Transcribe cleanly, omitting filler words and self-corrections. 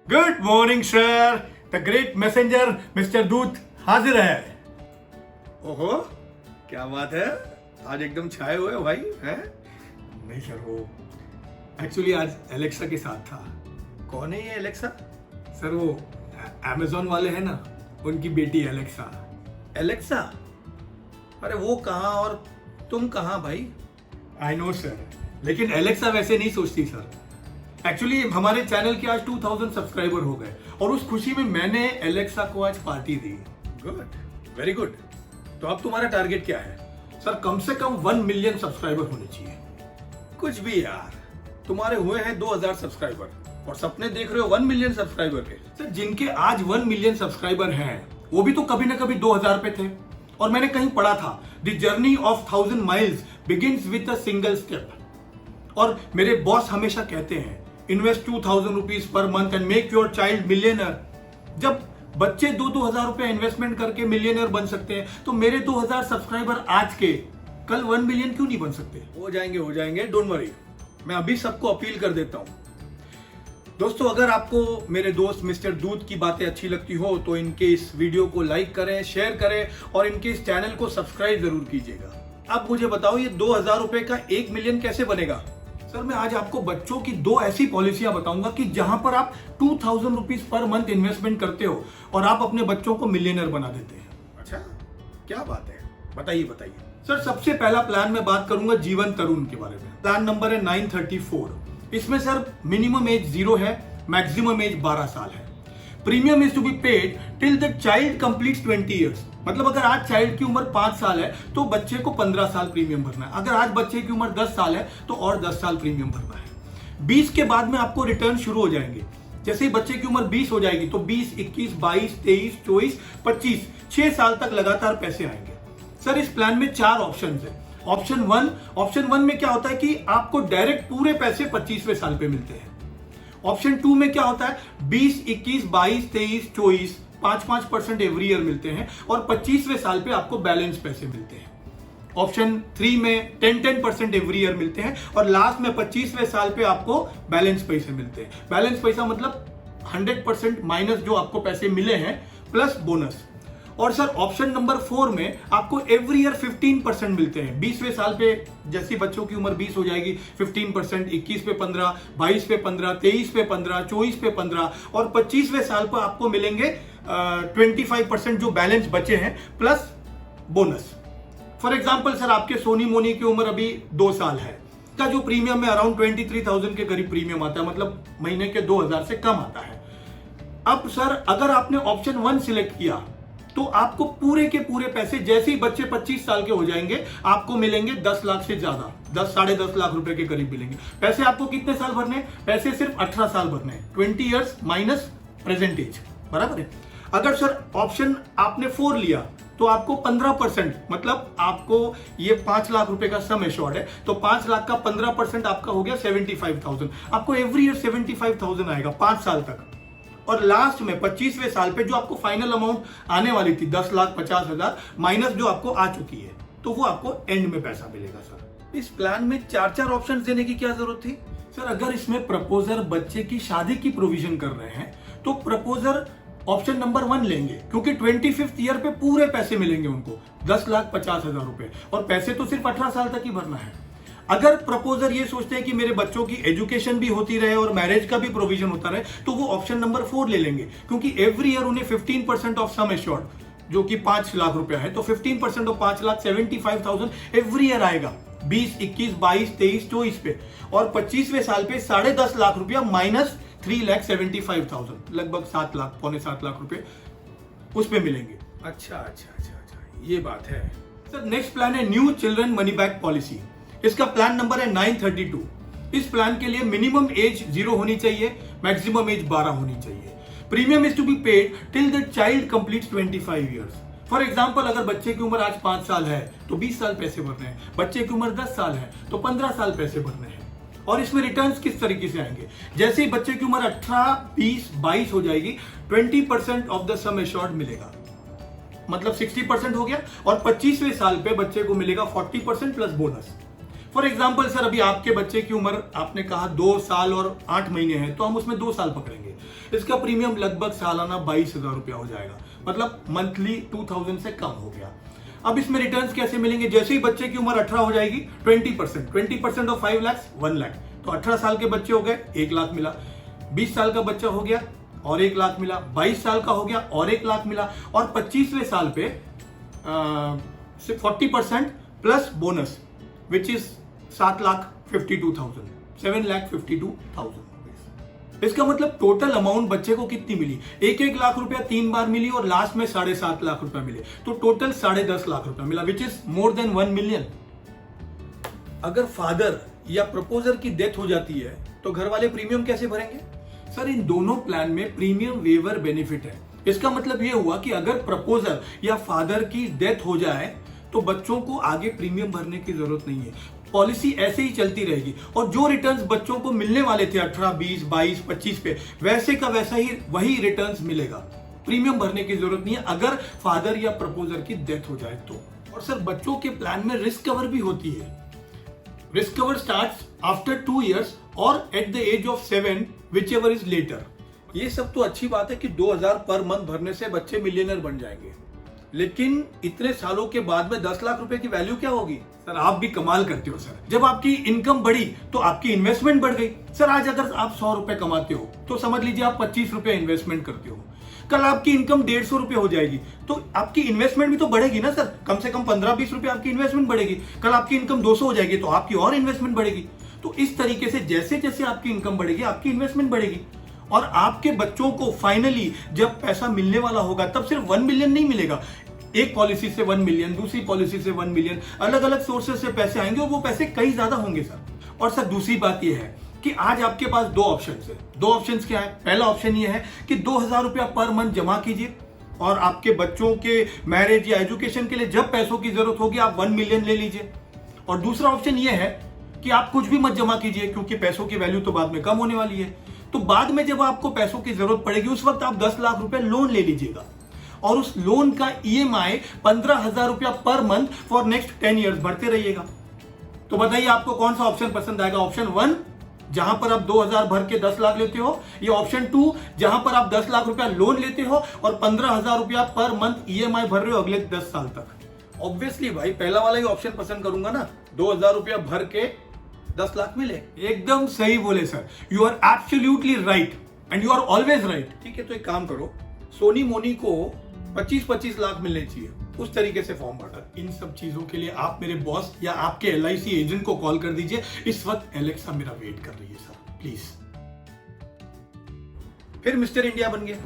Good morning sir. The great messenger mister दूत हाजिर है। ओहो, क्या बात है, आज एकदम छाए हुए हो भाई हैं? नहीं सर, वो एक्चुअली आज एलेक्सा के साथ था। कौन है ये एलेक्सा? सर वो अमेजोन वाले हैं ना, उनकी बेटी एलेक्सा। एलेक्सा? अरे वो कहाँ और तुम कहाँ भाई? आई नो सर, लेकिन एलेक्सा वैसे नहीं सोचती सर। एक्चुअली हमारे चैनल के आज 2000 सब्सक्राइबर हो गए और उस खुशी में मैंने एलेक्सा को आज पार्टी दी। Good, very good. तो अब तुम्हारा टारगेट क्या है? सर कम से कम 1 मिलियन सब्सक्राइबर होने चाहिए। कुछ भी यार, तुम्हारे हुए हैं 2000 सब्सक्राइबर और सपने देख रहे हो 1 मिलियन सब्सक्राइबर के। सर जिनके आज 1 मिलियन सब्सक्राइबर हैं वो भी तो कभी ना कभी 2000 पे थे। और मैंने कहीं पढ़ा था, the journey of 1000 miles begins with a single step. और मेरे बॉस हमेशा कहते हैं, invest 2000 rupees per month and make your child millionaire. जब बच्चे 2-2 हजार रुपए इन्वेस्टमेंट करके मिलियनर बन सकते हैं, तो मेरे 2000 सब्सक्राइबर आज के कल 1 मिलियन क्यों नहीं बन सकते? हो जाएंगे, डोंट वरी। मैं अभी सबको अपील कर देता हूं। दोस्तों, अगर आपको मेरे दोस्त मिस्टर दूत की बातें अच्छी लगती हो तो इनके इस वीडियो को लाइक करें, शेयर करें और इनके इस चैनल को सब्सक्राइब जरूर कीजिएगा। अब मुझे बताओ, ये 2000 रुपए का 1 मिलियन कैसे बनेगा? सर मैं आज आपको बच्चों की 2 ऐसी पॉलिसियां बताऊंगा कि जहां पर आप 2000 रुपीज पर मंथ इन्वेस्टमेंट करते हो और आप अपने बच्चों को मिलियनर बना देते हैं। अच्छा, क्या बात है, बताइए। सर सबसे पहला प्लान मैं बात करूंगा जीवन तरुण के बारे में। प्लान नंबर है 934। इसमें सर मिनिमम एज 0 है, मैक्सिमम एज 12 साल है। Premium is to be paid till the child completes 20 years. मतलब अगर आज चाइल्ड की उम्र 5 साल है तो बच्चे को 15 साल प्रीमियम भरना है। अगर आज बच्चे की उम्र 10 साल है तो और 10 साल प्रीमियम भरना है। 20 के बाद में आपको रिटर्न शुरू हो जाएंगे। जैसे ही बच्चे की उम्र 20 हो जाएगी तो 20, 21, 22, 23, 24, 25 6 साल तक लगातार पैसे आएंगे। सर इस प्लान में 4 ऑप्शन है। ऑप्शन वन में क्या होता है कि आपको डायरेक्ट पूरे पैसे 25वें साल पे मिलते हैं। ऑप्शन 2 में क्या होता है, 20, 21, 22, 23, 24 5% एवरी ईयर मिलते हैं और 25वें साल पे आपको बैलेंस पैसे मिलते हैं। ऑप्शन 3 में 10% एवरी ईयर मिलते हैं और लास्ट में 25वें साल पे आपको बैलेंस पैसे मिलते हैं। बैलेंस पैसा मतलब 100% माइनस जो आपको पैसे मिले हैं प्लस बोनस। और सर ऑप्शन नंबर 4 में आपको एवरी ईयर 15% मिलते हैं। 20वें साल पे जैसी बच्चों की उम्र 20 हो जाएगी 15%, 21 पे 15, 22 पे 15, 23 पे 15, 24 पे 15 और 25वें साल पर आपको मिलेंगे 25% जो बैलेंस बचे हैं plus bonus. For example sir आपके सोनी मोनी की उम्र अभी 2 साल है, का जो प्रीमियम है अराउंड 23,000 के करीब प्रीमियम आता है, मतलब महीने के 2000 से कम आता है। अब सर अगर आपने ऑप्शन 1 सिलेक्ट किया तो आपको पूरे के पूरे पैसे जैसे ही बच्चे 25 साल के हो जाएंगे आपको मिलेंगे 10 लाख से ज्यादा, 10-10.5 लाख रुपए के करीब मिलेंगे। पैसे आपको कितने साल भरने? पैसे सिर्फ 18 साल भरने हैं। 20 ईयर्स माइनस प्रेजेंट एज, बराबर है। अगर सर ऑप्शन आपने 4 लिया तो आपको 15%, मतलब आपको ये 5 लाख रुपए का सम एश्योर्ड है तो 5 लाख का 15% आपका हो गया 75,000। आपको एवरी ईयर 75,000 आएगा 5 साल तक। और लास्ट में 25वें साल पे जो आपको फाइनल अमाउंट आने वाली थी 10,50,000 माइनस जो आपको आ चुकी है, तो वो आपको एंड में पैसा मिलेगा। सर इस प्लान में 4 ऑप्शन देने की क्या जरूरत थी? सर अगर इसमें प्रपोजर बच्चे की शादी की प्रोविजन कर रहे हैं तो प्रपोजर ऑप्शन नंबर 1 लेंगे, क्योंकि 25th ईयर पे पूरे पैसे मिलेंगे उनको 10,50,000 रुपए और पैसे तो सिर्फ 18 साल तक ही भरना है। अगर प्रपोजर ये सोचते हैं कि मेरे बच्चों की एजुकेशन भी होती रहे और मैरिज का भी प्रोविजन होता रहे तो वो ऑप्शन नंबर 4 ले लेंगे, क्योंकि एवरी ईयर उन्हें 15% ऑफ सम एश्योर्ड जो कि 5 लाख रुपया है, तो 15% ऑफ 5,75,000 एवरी ईयर आएगा 20, 21, 22, 23, 24 पे और 25वें साल पे 10.5 लाख रुपया माइनस 3,75,000, लगभग 7 लाख, पौने 7 लाख रुपए उस पे मिलेंगे। अच्छा, ये बात है। सर नेक्स्ट प्लान है new children money back policy. इसका प्लान नंबर है 932। इस प्लान के लिए मिनिमम एज 0 होनी चाहिए, मैक्सिमम एज 12 होनी चाहिए। Premium is to be paid till the child completes 25 years. For example अगर बच्चे की उम्र आज 5 साल है तो 20 साल पैसे भरने हैं, बच्चे की उम्र 10 साल है तो 15 साल पैसे भरने हैं। और इसमें रिटर्न्स किस तरीके से आएंगे? जैसे ही बच्चे की उम्र 18, 20, 22 हो जाएगी 20% ऑफ द सम एश्योर्ड मिलेगा, मतलब 60% हो गया और 25वें साल पे बच्चे को मिलेगा 40% plus bonus. For example sir, अभी आपके बच्चे की उम्र आपने कहा 2 साल और 8 महीने है, तो हम उसमें 2 साल पकड़ेंगे। इसका प्रीमियम लगभग सालाना 22,000 रुपया हो जाएगा, मतलब मंथली 2,000 से कम हो गया। अब इसमें रिटर्न्स कैसे मिलेंगे? जैसे ही बच्चे की उम्र 18 हो जाएगी 20% ऑफ 5 लाख 1 लाख, तो 18 साल के बच्चे हो गए 1 लाख मिला, 20 साल का बच्चा हो गया और 1 लाख मिला, 22 साल का हो गया और 1 लाख मिला, और 25वें साल पे 40% प्लस बोनस विच इज 7,52,000, 7,52,000। इसका मतलब टोटल अमाउंट बच्चे को कितनी मिली? 1-1 लाख रुपया 3 बार मिली और लास्ट में 7.5 लाख रुपया मिले, तो टोटल 10.5 लाख रुपया मिला, which is more than 1 million. अगर फादर या प्रपोजर की डेथ हो जाती है तो घर वाले प्रीमियम कैसे भरेंगे? सर, इन दोनों प्लान में प्रीमियम वेवर बेनिफिट है। इसका मतलब यह हुआ कि अगर प्रपोजर या फादर की डेथ हो जाए तो बच्चों को आगे प्रीमियम भरने की जरूरत नहीं है, पॉलिसी ऐसे ही चलती रहेगी, और जो रिटर्न्स बच्चों को मिलने वाले थे 18, 20, 22, 25 पे, वैसे का वैसा ही वही रिटर्न्स मिलेगा, प्रीमियम भरने की जरूरत नहीं है अगर फादर या प्रपोजर की डेथ हो जाए तो। और सर, बच्चों के प्लान में रिस्क कवर भी होती है। Risk cover starts after 2 years और at the age of 7, whichever is later. ये सब तो अच्छी बात है कि 2,000 पर मंथ भरने से बच्चे मिलियनर बन जाएंगे, लेकिन इतने सालों के बाद में 10 लाख रुपए की वैल्यू क्या होगी? सर, आप भी कमाल करते हो सर। जब आपकी इनकम बढ़ी तो आपकी इन्वेस्टमेंट बढ़ गई। सर, आज अगर आप 100 रुपए कमाते हो तो समझ लीजिए आप 25 रुपए इन्वेस्टमेंट करते हो, कल आपकी इनकम 150 रुपए हो जाएगी, तो आपकी इन्वेस्टमेंट भी तो बढ़ेगी ना सर, कम से कम 15-20 रुपए आपकी इन्वेस्टमेंट बढ़ेगी। कल आपकी इनकम 200 हो जाएगी तो आपकी और इन्वेस्टमेंट बढ़ेगी। तो इस तरीके से जैसे जैसे आपकी इनकम बढ़ेगी आपकी इन्वेस्टमेंट बढ़ेगी, और आपके बच्चों को फाइनली जब पैसा मिलने वाला होगा तब सिर्फ 1 मिलियन नहीं मिलेगा, एक पॉलिसी से 1 मिलियन, दूसरी पॉलिसी से 1 मिलियन, अलग अलग सोर्सेस से पैसे आएंगे और वो पैसे कई ज्यादा होंगे सर। और सर, दूसरी बात ये है कि आज आपके पास 2 ऑप्शन है। 2 ऑप्शन क्या है? पहला ऑप्शन ये है कि 2,000 रुपया पर मंथ जमा कीजिए और आपके बच्चों के मैरिज या एजुकेशन के लिए जब पैसों की जरूरत होगी आप 1 मिलियन ले लीजिए। और दूसरा ऑप्शन ये है कि आप कुछ भी मत जमा कीजिए, क्योंकि पैसों की वैल्यू तो बाद में कम होने वाली है, तो बाद में जब आपको पैसों की जरूरत पड़ेगी उस वक्त आप 10 लाख रुपए लोन ले लीजिएगा, और उस लोन का EMI 15,000 रुपया per month for next 10 years भरते रहिएगा। तो बताइए आपको कौन सा ऑप्शन पसंद आएगा? ऑप्शन 1 जहां पर आप 2,000 भर के 10 लाख लेते हो, या ऑप्शन 2 जहां पर आप 10 लाख रुपया लोन लेते हो और 15,000 रुपया पर मंथ EMI भर रहे हो अगले 10 साल तक? ऑब्वियसली भाई पहला वाला ही ऑप्शन पसंद करूंगा ना, 2,000 रुपया भर के 10 लाख मिले। एकदम सही बोले sir, you are absolutely right and you are always right. ठीक है, तो एक काम करो, सोनी मोनी को 25-25 लाख मिलने चाहिए, उस तरीके से फॉर्म भर। इन सब चीजों के लिए आप मेरे बॉस या आपके LIC एजेंट को कॉल कर दीजिए। इस वक्त एलेक्सा मेरा वेट कर रही है सर, प्लीज। फिर मिस्टर इंडिया बन गया।